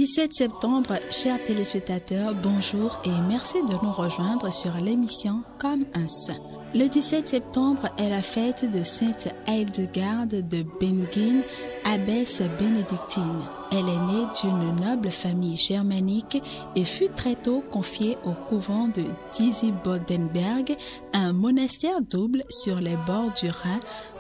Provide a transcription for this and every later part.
17 septembre, chers téléspectateurs, bonjour et merci de nous rejoindre sur l'émission Comme un saint. Le 17 septembre est la fête de Sainte Hildegarde de Bingen, abbesse bénédictine. Elle est née d'une noble famille germanique et fut très tôt confiée au couvent de Disibodenberg, un monastère double sur les bords du Rhin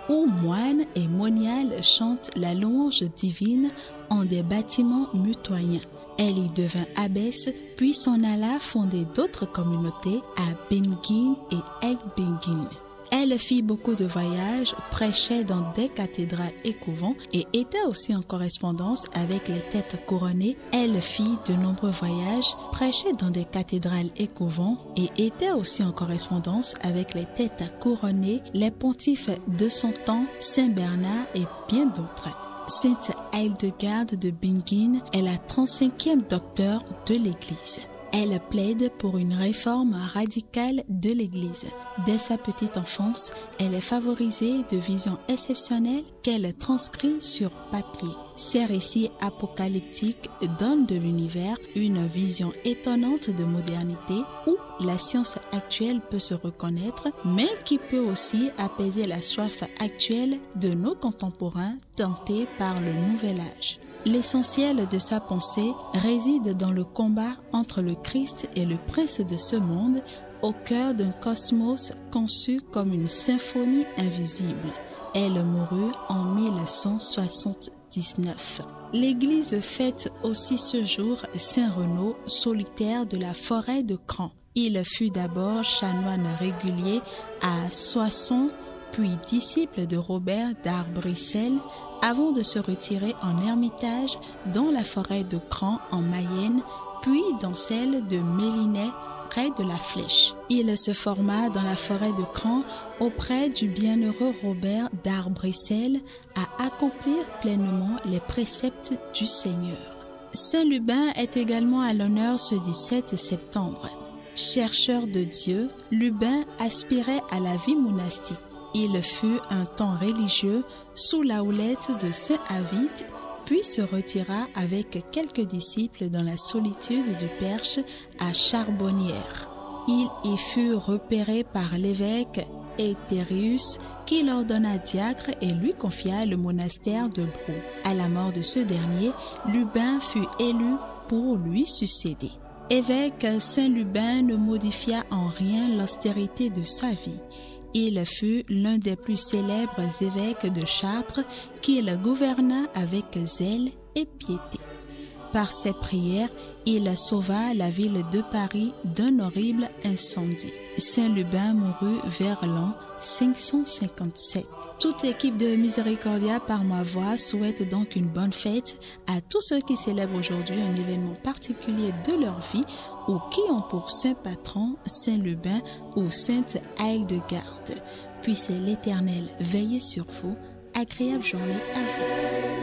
où moines et moniales chantent la louange divine en des bâtiments mitoyens. Elle y devint abbesse, puis s'en alla fonder d'autres communautés à Bingen et Eggbingen. Elle fit beaucoup de voyages, prêchait dans des cathédrales et couvents et était aussi en correspondance avec les têtes couronnées. Elle fit de nombreux voyages, prêchait dans des cathédrales et couvents et était aussi en correspondance avec les têtes couronnées, les pontifes de son temps, Saint Bernard et bien d'autres. Sainte Hildegarde de Bingen est la 35e docteur de l'Église. Elle plaide pour une réforme radicale de l'Église. Dès sa petite enfance, elle est favorisée de visions exceptionnelles qu'elle transcrit sur papier. Ses récits apocalyptiques donnent de l'univers une vision étonnante de modernité où la science actuelle peut se reconnaître, mais qui peut aussi apaiser la soif actuelle de nos contemporains tentés par le nouvel âge. L'essentiel de sa pensée réside dans le combat entre le Christ et le prince de ce monde, au cœur d'un cosmos conçu comme une symphonie invisible. Elle mourut en 1179. L'Église fête aussi ce jour Saint Renaud, solitaire de la forêt de Cran. Il fut d'abord chanoine régulier à Soissons, puis disciple de Robert d'Arbrissel, avant de se retirer en ermitage dans la forêt de Cran en Mayenne, puis dans celle de Mélinay, près de la Flèche. Il se forma dans la forêt de Cran auprès du bienheureux Robert d'Arbrissel à accomplir pleinement les préceptes du Seigneur. Saint Lubin est également à l'honneur ce 17 septembre. Chercheur de Dieu, Lubin aspirait à la vie monastique. Il fut un temps religieux sous la houlette de Saint Avite, puis se retira avec quelques disciples dans la solitude du Perche à Charbonnières. Il y fut repéré par l'évêque Éthérius qui l'ordonna diacre et lui confia le monastère de Brou. À la mort de ce dernier, Lubin fut élu pour lui succéder. Évêque, Saint Lubin ne modifia en rien l'austérité de sa vie. Il fut l'un des plus célèbres évêques de Chartres qu'il gouverna avec zèle et piété. Par ses prières, il sauva la ville de Paris d'un horrible incendie. Saint Lubin mourut vers l'an 557. Toute l'équipe de Miséricordia par ma voix souhaite donc une bonne fête à tous ceux qui célèbrent aujourd'hui un événement particulier de leur vie ou qui ont pour saint patron Saint Lubin ou Sainte Hildegarde. Puisse l'Éternel veiller sur vous. Agréable journée à vous.